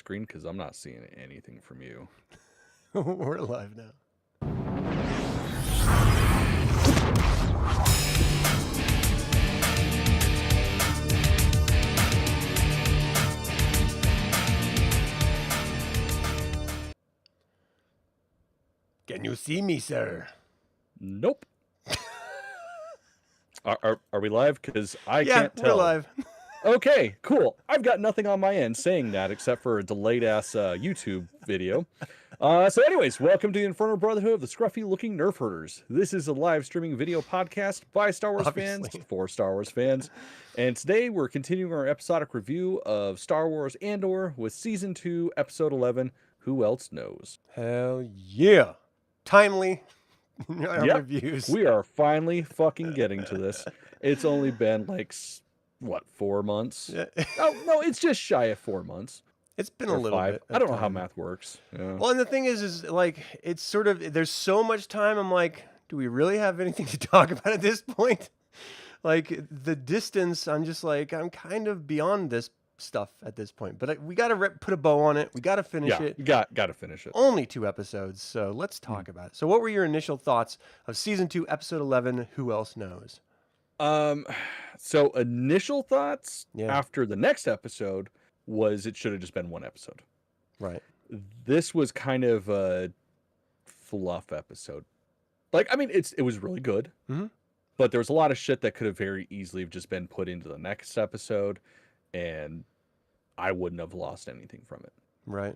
screen? Because I'm not seeing anything from you. We're live now. Can you see me, sir? Nope. Are we live? Because I Yeah, can't tell. we're live. Okay, cool. I've got nothing on my end saying that except for a delayed ass YouTube video. So anyways, welcome to the Infernal Brotherhood of the Scruffy Looking Nerf Herders. This is a live streaming video podcast by Star Wars fans for Star Wars fans. And today we're continuing our episodic review of Star Wars Andor with Season 2, Episode 11, Who Else Knows? Hell yeah. Timely reviews. We are finally fucking getting to this. It's only been like, what, 4 months? Oh, no, it's just shy of 4 months. It's been a little bit. I don't know how math works. Yeah. Well, and the thing is like, it's sort of, there's so much time. I'm like, do we really have anything to talk about at this point? Like, the distance, I'm just like, I'm kind of beyond this stuff at this point. But we got to put a bow on it. We got to finish it. You got to finish it. Only 2 episodes, so let's talk about it. So what were your initial thoughts of Season 2, Episode 11, Who Else Knows? So initial thoughts after the next episode was it should have just been 1 episode. Right. This was kind of a fluff episode. Like, I mean, it was really good, but there was a lot of shit that could have very easily have just been put into the next episode, and I wouldn't have lost anything from it. Right.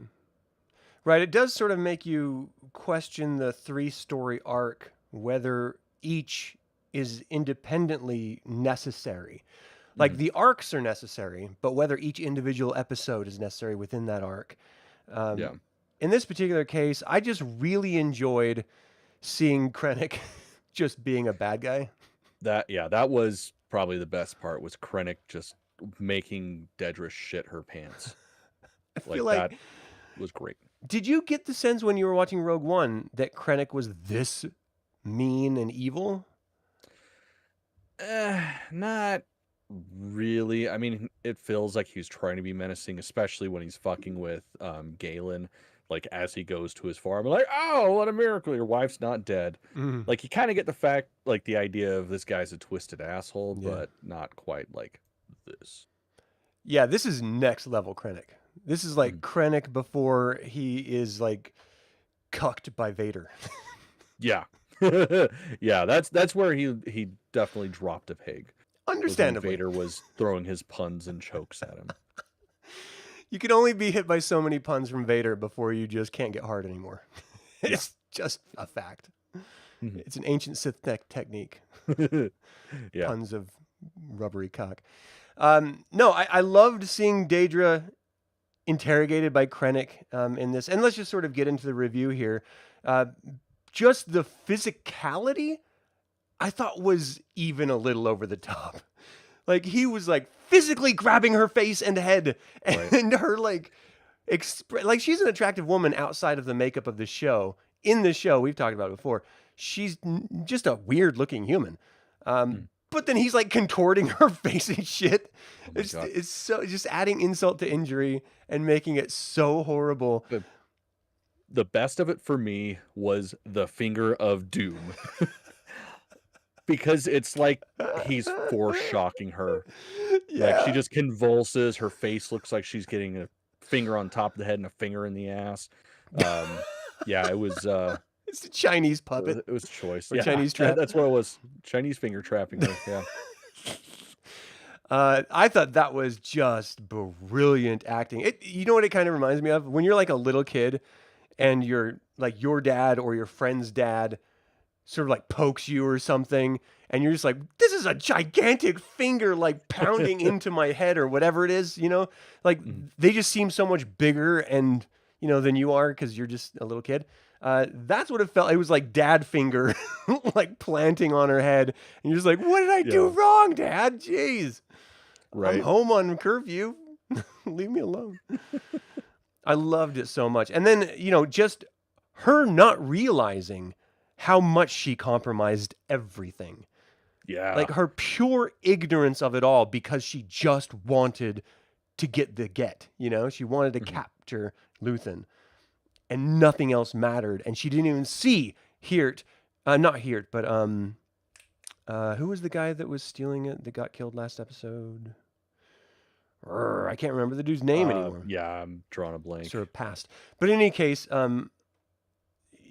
Right. It does sort of make you question the 3-story arc, whether each is independently necessary. Like, the arcs are necessary, but whether each individual episode is necessary within that arc. In this particular case, I just really enjoyed seeing Krennic just being a bad guy. That was probably the best part, was Krennic just making Dedra shit her pants. I feel like that was great. Did you get the sense when you were watching Rogue One that Krennic was this mean and evil? Not really. I mean, it feels like he's trying to be menacing, especially when he's fucking with Galen, like as he goes to his farm, like, oh, what a miracle, your wife's not dead. Like, you kind of get the fact, like, the idea of this guy's a twisted asshole, but not quite like this. Yeah, this is next level Krennic. This is like Krennic before he is like cucked by Vader. Yeah. Yeah, that's where he definitely dropped a peg. Understandably. Vader was throwing his puns and chokes at him. You can only be hit by so many puns from Vader before you just can't get hard anymore. It's just a fact. It's an ancient Sith technique. Puns of rubbery cock. No, I loved seeing Dedra interrogated by Krennic in this. And let's just sort of get into the review here. Just the physicality, I thought, was even a little over the top. Like, he was like physically grabbing her face and head, and her like she's an attractive woman outside of the makeup of the show. In the show, we've talked about it before, she's just a weird looking human. But then he's like contorting her face and shit. It's so just adding insult to injury and making it so horrible. The best of it for me was the finger of doom. Because it's like he's foreshocking her. Yeah. Like, she just convulses. Her face looks like she's getting a finger on top of the head and a finger in the ass. Yeah, it was... it's a Chinese puppet. It was choice. Or Chinese trap. That's what it was. Chinese finger trapping her, yeah. I thought that was just brilliant acting. You know what it kind of reminds me of? When you're like a little kid and you're like your dad or your friend's dad sort of like pokes you or something, and you're just like, this is a gigantic finger like pounding into my head or whatever it is, you know? Like, they just seem so much bigger and, you know, than you are because you're just a little kid. That's what it felt. It was like dad finger like planting on her head. And you're just like, what did I do wrong, Dad? Jeez. Right. I'm home on curfew. Leave me alone. I loved it so much. And then, you know, just her not realizing how much she compromised everything. Yeah. Like, her pure ignorance of it all because she just wanted to get the get. She wanted to capture Luthen, and nothing else mattered. And she didn't even see Hirt, not Hirt, but who was the guy that was stealing it that got killed last episode? I can't remember the dude's name anymore. Yeah, I'm drawing a blank. Sort of passed. But in any case,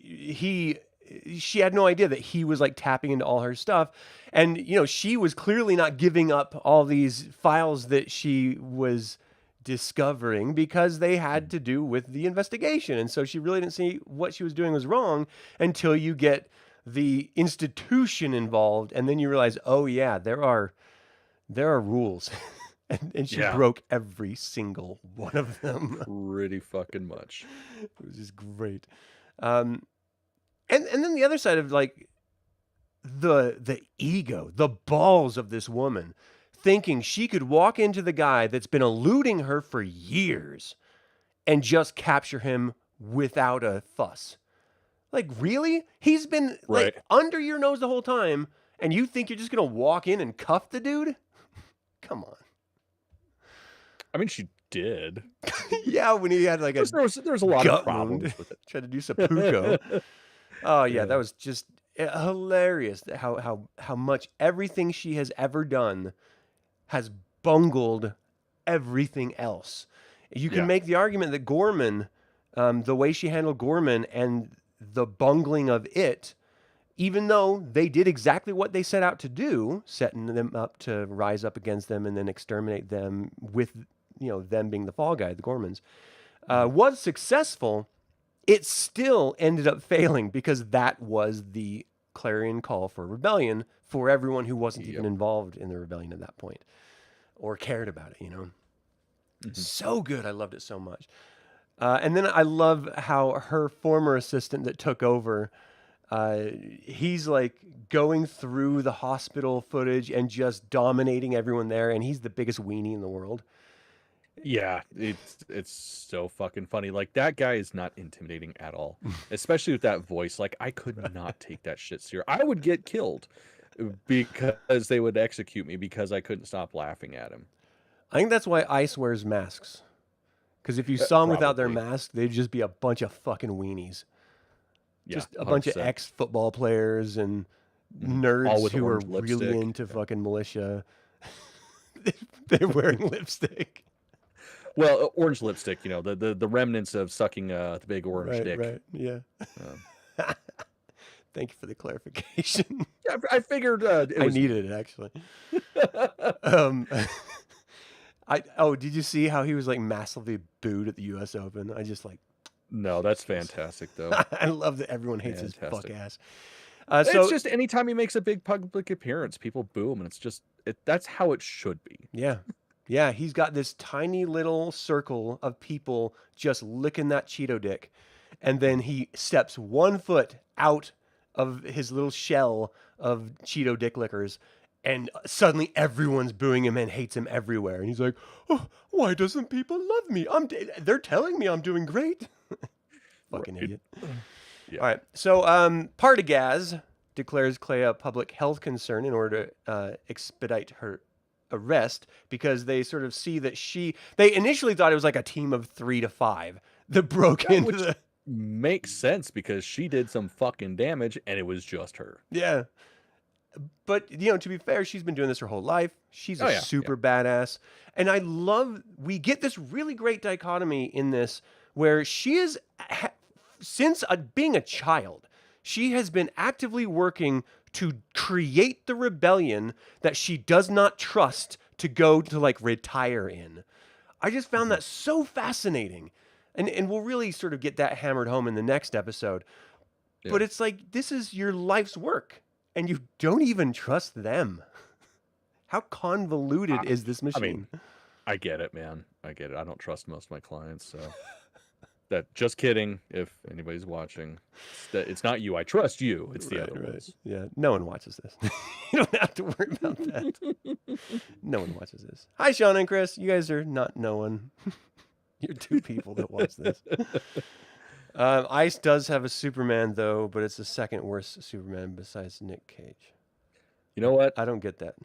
she had no idea that he was like tapping into all her stuff. And, she was clearly not giving up all these files that she was discovering because they had to do with the investigation. And so she really didn't see what she was doing was wrong until you get the institution involved. And then you realize, oh yeah, there are rules. And she broke every single one of them. Pretty fucking much. It was just great. And then the other side of like the ego, the balls of this woman, thinking she could walk into the guy that's been eluding her for years and just capture him without a fuss. Like, really? He's been like under your nose the whole time, and you think you're just gonna walk in and cuff the dude? Come on. I mean, she did. Yeah, when he had like a there's a lot of problems with it. Tried to do seppuku. Oh yeah, that was just hilarious. How much everything she has ever done has bungled everything else. You can make the argument that Gorman, the way she handled Gorman and the bungling of it, even though they did exactly what they set out to do, setting them up to rise up against them and then exterminate them with, them being the fall guy, the Gormans, was successful, it still ended up failing because that was the clarion call for rebellion for everyone who wasn't even involved in the rebellion at that point or cared about it, So good. I loved it so much. And then I love how her former assistant that took over, he's like going through the hospital footage and just dominating everyone there. And he's the biggest weenie in the world. Yeah, it's so fucking funny. Like, that guy is not intimidating at all, especially with that voice. Like, I could not take that shit serious. I would get killed because they would execute me because I couldn't stop laughing at him. I think that's why ICE wears masks. Because if you saw them without their mask, they'd just be a bunch of fucking weenies. Just a bunch of ex-football players and nerds who are really into fucking militia. They're wearing lipstick. Well, orange lipstick, the remnants of sucking the big orange dick. Right, yeah. Thank you for the clarification. Yeah, I figured I needed it, actually. Did you see how he was like massively booed at the U.S. Open? No, that's fantastic, though. I love that everyone hates his fuck ass. It's just anytime he makes a big public appearance, people boo him, and it's just that's how it should be. Yeah. Yeah, he's got this tiny little circle of people just licking that Cheeto dick. And then he steps 1 foot out of his little shell of Cheeto dick lickers. And suddenly everyone's booing him and hates him everywhere. And he's like, oh, why doesn't people love me? They're telling me I'm doing great. Fucking idiot. Yeah. All right. So Partagaz declares Clea a public health concern in order to expedite her arrest, because they sort of see that they initially thought it was like a team of 3 to 5 that broke into the... Makes sense because she did some fucking damage and it was just her. Yeah. But, to be fair, she's been doing this her whole life. She's a super badass. And I love, we get this really great dichotomy in this where she is, since being a child, she has been actively working to create the rebellion that she does not trust to go to like retire in. I just found that so fascinating. And we'll really sort of get that hammered home in the next episode. Yeah. But it's like, this is your life's work and you don't even trust them. How convoluted is this machine? I mean, I get it, man. I get it. I don't trust most of my clients, so just kidding. If anybody's watching, it's not you. I trust you. It's the other ones. Yeah, no one watches this. You don't have to worry about that. No one watches this. Hi, Sean and Chris. You guys are not no one. You're 2 people that watch this. Ice does have a Superman though, but it's the second worst Superman besides Nick Cage. You know what? I don't get that.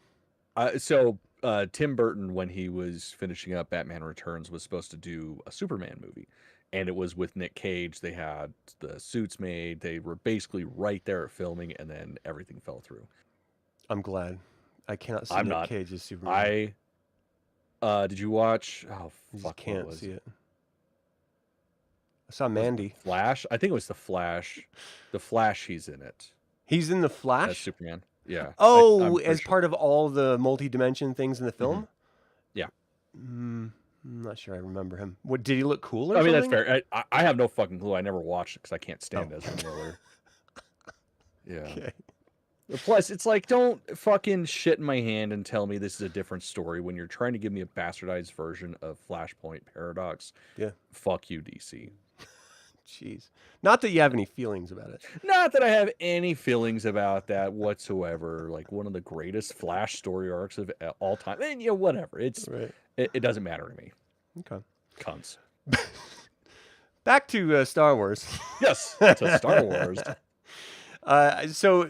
Tim Burton, when he was finishing up Batman Returns, was supposed to do a Superman movie, and it was with Nick Cage. They had the suits made. They were basically right there at filming, and then everything fell through. I'm glad. I cannot see I'm Nick not. Cage's Superman. Did you watch? Oh I fuck, can't see it. I saw Mandy. Flash. I think it was the Flash. The Flash. He's in it He's in the as Flash. Superman. Yeah. Oh, as part of all the multi-dimension things in the film. Yeah. I'm not sure I remember him. What, did he look cool or I mean, something? that's fair. I have no fucking clue. I never watched it because I can't stand Ezra Miller. Yeah. Okay. Plus, it's like, don't fucking shit in my hand and tell me this is a different story when you're trying to give me a bastardized version of Flashpoint Paradox. Yeah. Fuck you, DC. Jeez. Not that you have any feelings about it. Not that I have any feelings about that whatsoever. Like, one of the greatest Flash story arcs of all time. And, you know, whatever. It doesn't matter to me. Okay. Cunts. Back to Star Wars. Yes, to Star Wars. So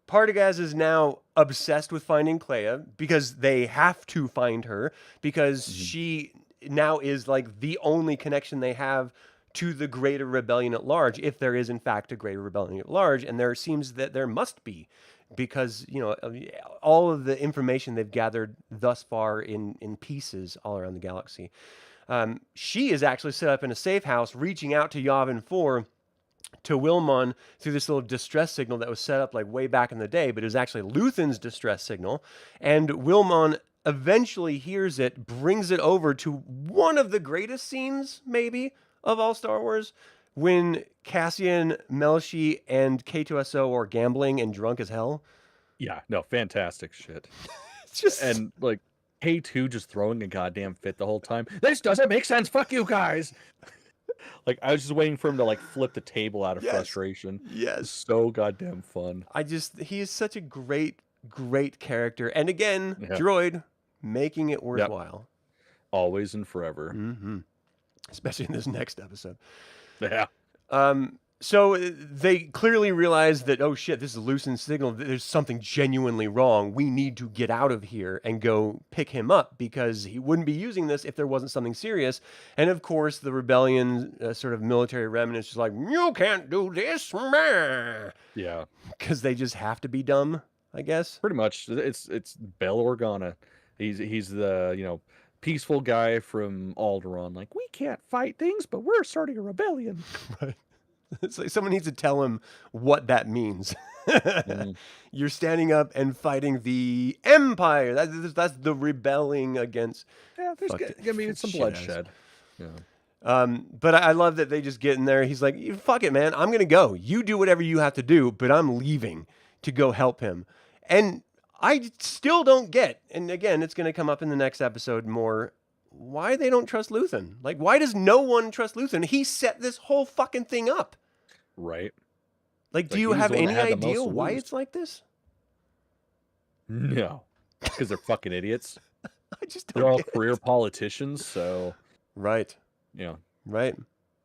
Partagaz is now obsessed with finding Clea because they have to find her because she now is like the only connection they have to the greater rebellion at large, if there is in fact a greater rebellion at large, and there seems that there must be, because all of the information they've gathered thus far in pieces all around the galaxy. She is actually set up in a safe house, reaching out to Yavin 4 to Wilmon through this little distress signal that was set up like way back in the day, but it was actually Luthen's distress signal, and Wilmon eventually hears it, brings it over to one of the greatest scenes, maybe, of all Star Wars, when Cassian, Melshi, and K2SO are gambling and drunk as hell. Yeah, no, fantastic shit. It's just... And, like, K2 just throwing a goddamn fit the whole time. This doesn't make sense. Fuck you guys. Like, I was just waiting for him to, like, flip the table out of frustration. Yes. So goddamn fun. He is such a great character. And again, droid, making it worthwhile. Yep. Always and forever. Mm-hmm. Especially in this next episode. Yeah. So they clearly realize that, oh shit, this is Lucen's signal. There's something genuinely wrong. We need to get out of here and go pick him up because he wouldn't be using this if there wasn't something serious. And of course, the rebellion sort of military remnants is like, you can't do this. Yeah. Because they just have to be dumb, I guess. Pretty much. It's Bail Organa. He's the, peaceful guy from Alderaan. Like, we can't fight things, but we're starting a rebellion. Right. It's like someone needs to tell him what that means. You're standing up and fighting the Empire. That's the rebelling against. Yeah, there's gonna be some bloodshed. Yeah. But I love that they just get in there. He's like, fuck it, man. I'm gonna go. You do whatever you have to do, but I'm leaving to go help him. And I still don't get, and again, it's gonna come up in the next episode more, why they don't trust Luthen. Like, why does no one trust Luthen? He set this whole fucking thing up. Right. Like, do you have any idea why it's like this? No. Because they're fucking idiots. I just don't They're all career politicians, so... Right. Right.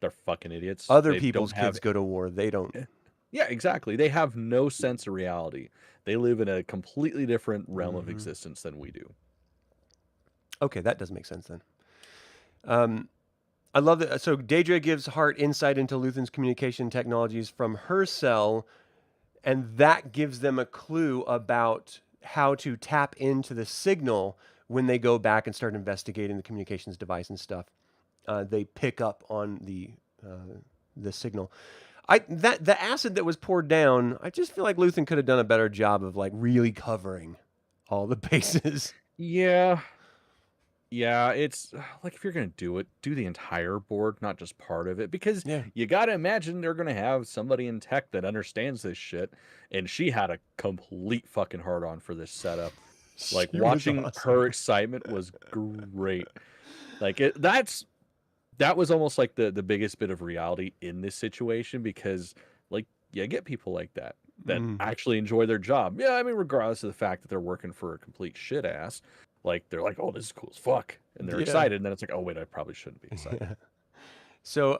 They're fucking idiots. Other people's kids go to war. They don't. Yeah, exactly. They have no sense of reality. They live in a completely different realm of existence than we do. Okay, that does make sense then. I love that. So Daedra gives Hart insight into Luthen's communication technologies from her cell, and that gives them a clue about how to tap into the signal when they go back and start investigating the communications device and stuff. They pick up on the signal. The acid that was poured down, I just feel like Luthen could have done a better job of like really covering all the bases. Yeah. Yeah, it's like if you're going to do it, do the entire board, not just part of it. Because you got to imagine they're going to have somebody in tech that understands this shit. And she had a complete fucking hard-on for this setup. Like, watching her excitement was great. Like, that was almost like the biggest bit of reality in this situation. Because, like, you get people like that actually enjoy their job. Yeah, I mean, regardless of the fact that they're working for a complete shit ass. Like, they're like, oh, this is cool as fuck. And they're excited. And then it's like, oh, wait, I probably shouldn't be excited. Yeah. So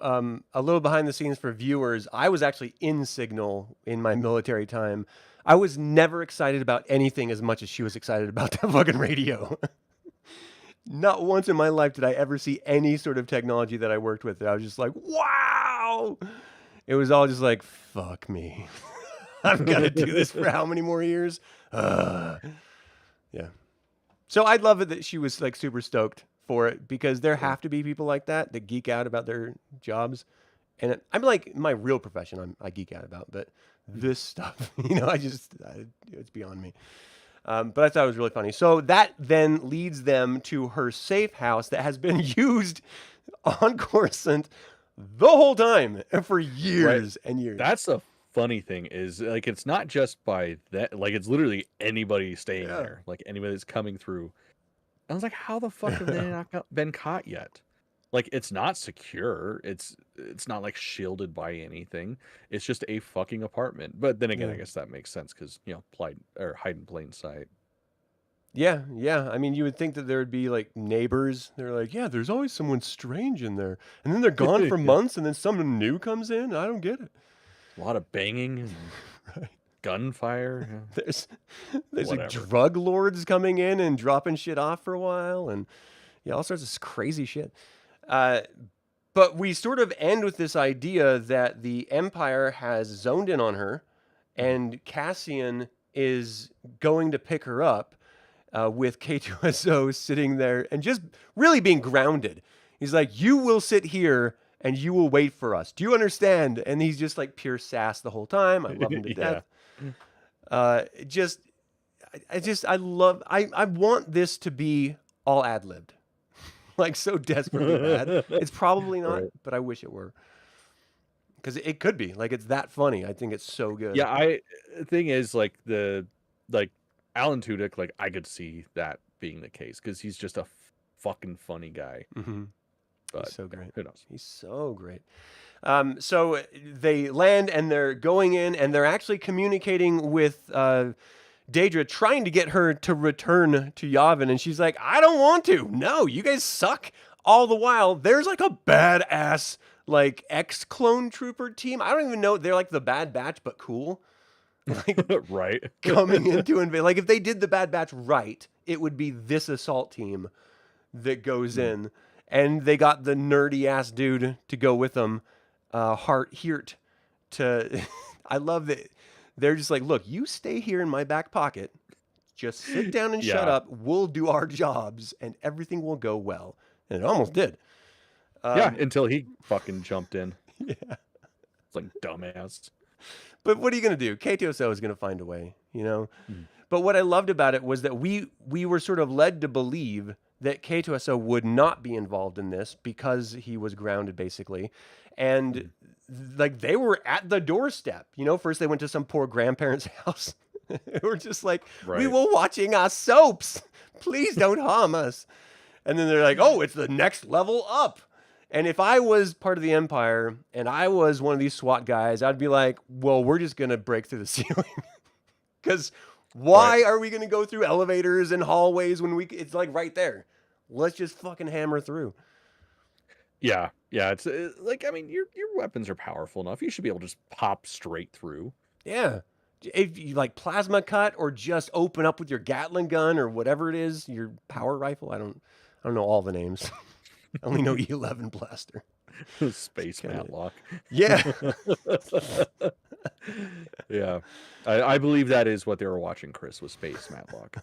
a little behind the scenes for viewers. I was actually in Signal in my military time. I was never excited about anything as much as she was excited about that fucking radio. Not once in my life did I ever see any sort of technology that I worked with that I was just like, wow. It was all just like, fuck me. I've got to do this for how many more years? Yeah. So I'd love it that she was like super stoked for it, because there have to be people like that geek out about their jobs. And I'm like, my real profession I geek out about, but this stuff, it's beyond me. But I thought it was really funny. So that then leads them to her safe house that has been used on Coruscant the whole time for years and years. That's the funny thing is, like, it's not just by that, like, it's literally anybody staying there, like anybody that's coming through. I was like, how the fuck have they not been caught yet? Like, it's not secure. It's not like shielded by anything. It's just a fucking apartment. But then again, I guess that makes sense because, hide in plain sight. Yeah. I mean, you would think that there would be like neighbors. They're like, yeah, there's always someone strange in there. And then they're gone for months and then someone new comes in. I don't get it. A lot of banging and gunfire. There's like drug lords coming in and dropping shit off for a while. And all sorts of crazy shit. But we sort of end with this idea that the Empire has zoned in on her, and Cassian is going to pick her up, with K2SO sitting there and just really being grounded. He's like, you will sit here and you will wait for us. Do you understand? And he's just like pure sass the whole time. I love him to death. I want this to be all ad-libbed. Like, so desperately bad. It's probably not, but I wish it were. Because it could be. Like, it's that funny. I think it's so good. Yeah, the thing is, like, Alan Tudyk, like, I could see that being the case, because he's just a fucking funny guy. Mm-hmm. But he's so great. Who knows? He's so great. So they land, and they're going in, and they're actually communicating with Daedra, trying to get her to return to Yavin, and she's like, I don't want to. No, you guys suck. All the while, there's like a badass like ex-clone trooper team. I don't even know. They're like the Bad Batch, but cool. Like, right. Coming into invade. Like, if they did the Bad Batch right, it would be this assault team that goes in. And they got the nerdy ass dude to go with them, Hart Hirt. I love that. They're just like, look, you stay here in my back pocket. Just sit down and shut up. We'll do our jobs, and everything will go well. And it almost did. Until he fucking jumped in. Yeah. It's like, dumbass. But what are you going to do? K2SO is going to find a way, But what I loved about it was that we were sort of led to believe that K2SO would not be involved in this because he was grounded, basically. And like, they were at the doorstep. First they went to some poor grandparents' house. We're just like, we were watching our soaps. Please don't harm us. And then they're like, oh, it's the next level up. And if I was part of the Empire and I was one of these SWAT guys, I'd be like, well, we're just going to break through the ceiling. Because why are we going to go through elevators and hallways when it's like right there? Let's just fucking hammer through. Yeah. It's like, I mean, your weapons are powerful enough. You should be able to just pop straight through. Yeah. If you like plasma cut or just open up with your Gatling gun or whatever it is, your power rifle. I don't know all the names. I only know E11 blaster. Space Matlock. Yeah. Yeah. I believe that is what they were watching, Chris, was Space Matlock.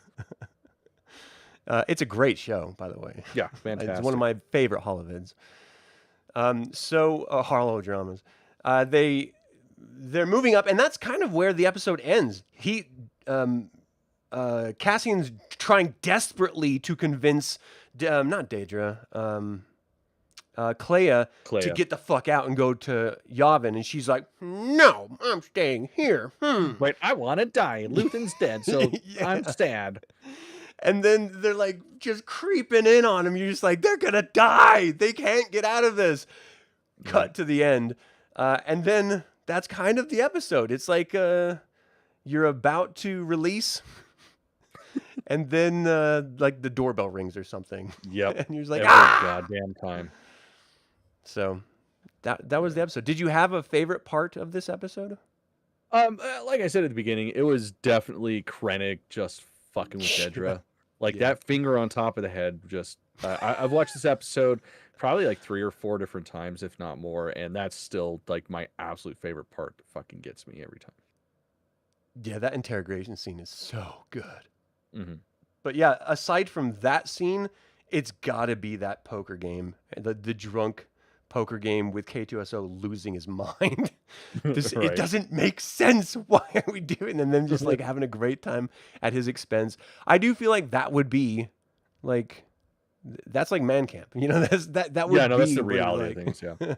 It's a great show, by the way. Yeah, fantastic. It's one of my favorite holovids. Holodramas. They're moving up, and that's kind of where the episode ends. Cassian's trying desperately to convince, not Daedra, Clea to get the fuck out and go to Yavin, and she's like, no, I'm staying here. Wait, I want to die. Luthen's dead, so I'm sad. And then they're like just creeping in on him. You're just like, they're gonna die. They can't get out of this. Cut to the end. And then that's kind of the episode. It's like you're about to release. And then like the doorbell rings or something. Yep. And you're just like, every goddamn time. So that was the episode. Did you have a favorite part of this episode? Like I said at the beginning, it was definitely Krennic just fucking with Daedra. Like that finger on top of the head, just I've watched this episode probably like 3 or 4 different times, if not more, and that's still like my absolute favorite part. That fucking gets me every time. Yeah, that interrogation scene is so good. Mm-hmm. But yeah, aside from that scene, it's got to be that poker game, the drunk poker game with K2SO losing his mind. It Right. doesn't make sense. Why are we doing? And then just like having a great time at his expense. I do feel like that would be like, that's like man camp. You know, that would Yeah, no, be that's the what it'd reality like. of things. Yeah.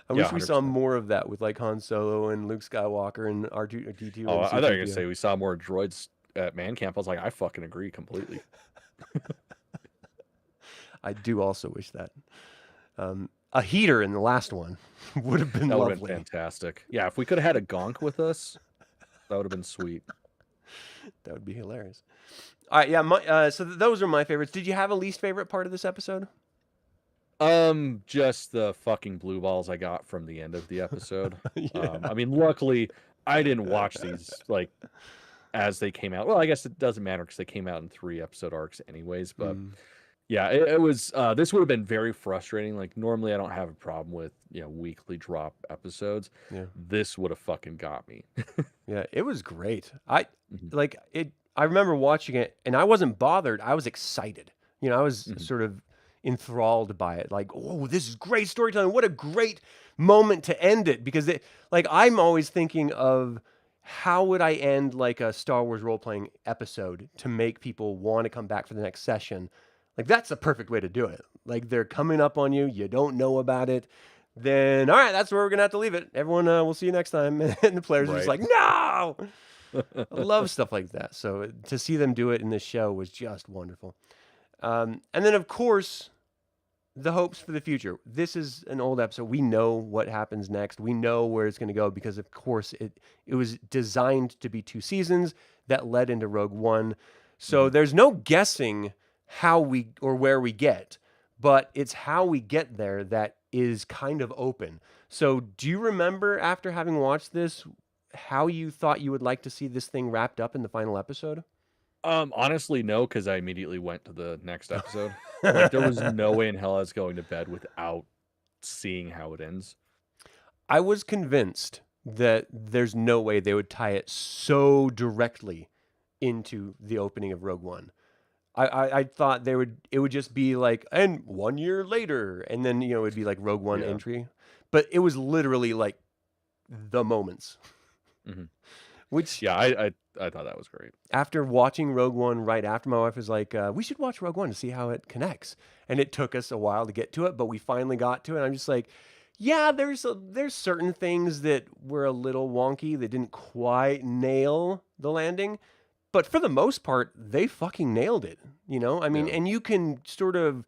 I Yeah, wish we saw 100%. more of that with like Han Solo and Luke Skywalker and R2D2. Oh, and I thought you were gonna C-3PO. say we saw more droids at man camp. I was like, I fucking agree completely. I do also wish that. A heater in the last one would have been That would have lovely. been fantastic. Yeah, if we could have had a gonk with us, that would have been sweet. That would be hilarious. All right, yeah. So those are my favorites. Did you have a least favorite part of this episode? Just the fucking blue balls I got from the end of the episode. Yeah. I mean, luckily I didn't watch these like as they came out. Well, I guess it doesn't matter because they came out in 3 episode arcs anyways. But yeah, it was. This would have been very frustrating. Like normally I don't have a problem with weekly drop episodes. Yeah. This would have fucking got me. Yeah, it was great. I Mhm. like it. I remember watching it, and I wasn't bothered. I was excited. I was sort of enthralled by it. Like, oh, this is great storytelling. What a great moment to end it. Because I'm always thinking of how would I end like a Star Wars role playing episode to make people want to come back for the next session. Like that's the perfect way to do it. Like they're coming up on you, you don't know about it. Then all right, that's where we're gonna have to leave it. Everyone, we'll see you next time. And the players are just like, no. I love stuff like that. So to see them do it in this show was just wonderful. And then, of course, the hopes for the future. This is an old episode. We know what happens next. We know where it's going to go because, of course, it was designed to be 2 seasons that led into Rogue One. So there's no guessing how we or where we get, but it's how we get there that is kind of open. So do you remember after having watched this how you thought you would like to see this thing wrapped up in the final episode? Honestly, no, because I immediately went to the next episode. Like there was no way in hell I was going to bed without seeing how it ends. I was convinced that there's no way they would tie it so directly into the opening of Rogue One. I thought it would just be like, and 1 year later, and then it would be like Rogue One entry, but it was literally like the moments. Which I thought that was great. After watching Rogue One right after, my wife was like, we should watch Rogue One to see how it connects. And it took us a while to get to it, but we finally got to it. And I'm just like, yeah, there's certain things that were a little wonky that didn't quite nail the landing. But for the most part, they fucking nailed it. I mean, and you can sort of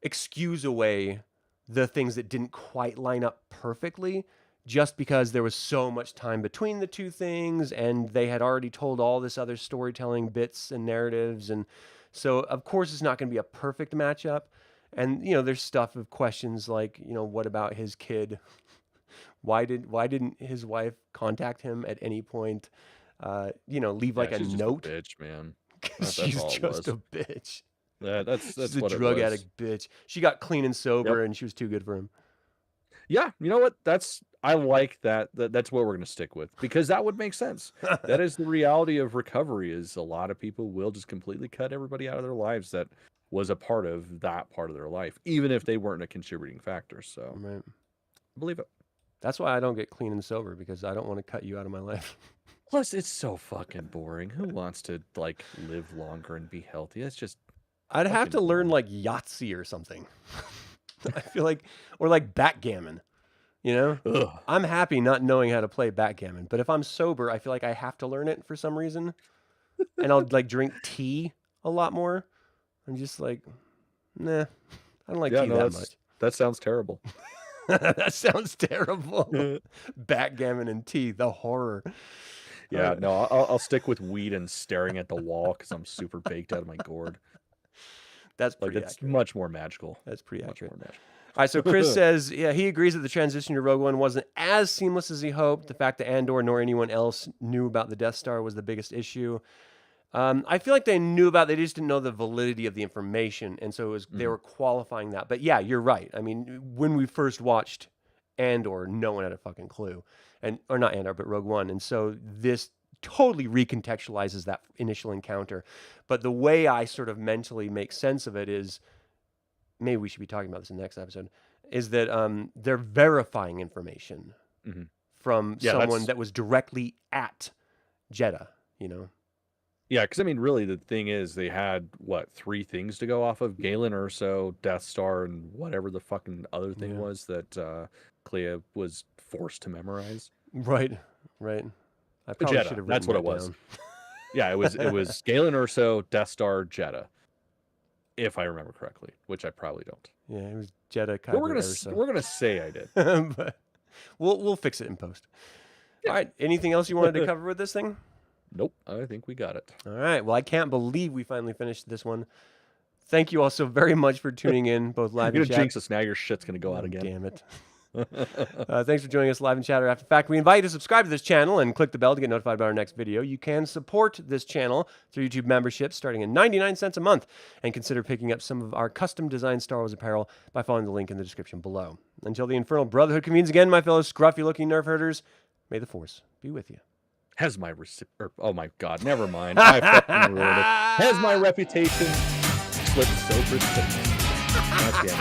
excuse away the things that didn't quite line up perfectly just because there was so much time between the 2 things and they had already told all this other storytelling bits and narratives. And so, of course, it's not going to be a perfect matchup. And, there's stuff of questions like, what about his kid? Why didn't his wife contact him at any point? Leave like a she's note. Just a bitch, man. She's just a bitch. That's She's a what drug it was. addict bitch. She got clean and sober and she was too good for him. Yeah, you know what? I like that. That's what we're going to stick with because that would make sense. That is the reality of recovery. Is a lot of people will just completely cut everybody out of their lives that was a part of that part of their life, even if they weren't a contributing factor. So, Right. I believe it. That's why I don't get clean and sober because I don't want to cut you out of my life. Plus, it's so fucking boring. Who wants to like live longer and be healthy? That's just. I'd have to fucking learn boring. like Yahtzee or something. I feel like, or like backgammon. Ugh. I'm happy not knowing how to play backgammon, but if I'm sober, I feel like I have to learn it for some reason. And I'll like drink tea a lot more. I'm just like, nah, I don't like tea that much. That sounds terrible. That sounds terrible. Backgammon and tea, the horror. Yeah, no, I'll stick with weed and staring at the wall because I'm super baked out of my gourd. That's Like pretty it's accurate. much more magical. That's pretty Much accurate. more magical. All right, so Chris says, yeah, he agrees that the transition to Rogue One wasn't as seamless as he hoped. The fact that Andor nor anyone else knew about the Death Star was the biggest issue. I feel like they knew about it, they just didn't know the validity of the information, and so they were qualifying that. But yeah, you're right. I mean, when we first watched Andor, no one had a fucking clue. Or not Andor, but Rogue One. And so this totally recontextualizes that initial encounter. But the way I sort of mentally make sense of it is, maybe we should be talking about this in the next episode, is that they're verifying information from someone that was directly at Jeddah, you know? Yeah, because I mean, really, the thing is, they had what 3 things to go off of: Galen Erso, Death Star, and whatever the fucking other thing was that Clea was forced to memorize. Right. I probably should have. That's what it was. Yeah, it was Galen Erso, Death Star, Jeddah, if I remember correctly, which I probably don't. Yeah, it was Jeddah. But we're gonna say I did. But we'll fix it in post. Yeah. All right. Anything else you wanted to cover with this thing? Nope, I think we got it. All right. Well, I can't believe we finally finished this one. Thank you all so very much for tuning in, both live and chat. You're gonna jinx us now. Your shit's gonna go out again. Damn it. Thanks for joining us live and chat or after fact. We invite you to subscribe to this channel and click the bell to get notified about our next video. You can support this channel through YouTube membership starting at 99 cents a month, and consider picking up some of our custom designed Star Wars apparel by following the link in the description below. Until the Infernal Brotherhood convenes again, my fellow scruffy looking Nerf herders, may the Force be with you. Has my oh my god, never mind. I fucking ruined it. Has my reputation slipped so precipitously? God damn it.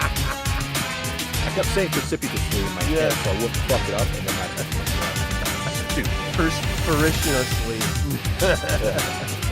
I kept saying precipitously in my head, so I wouldn't fuck it up, and then I had to fuck it up. Dude. Perspiritously.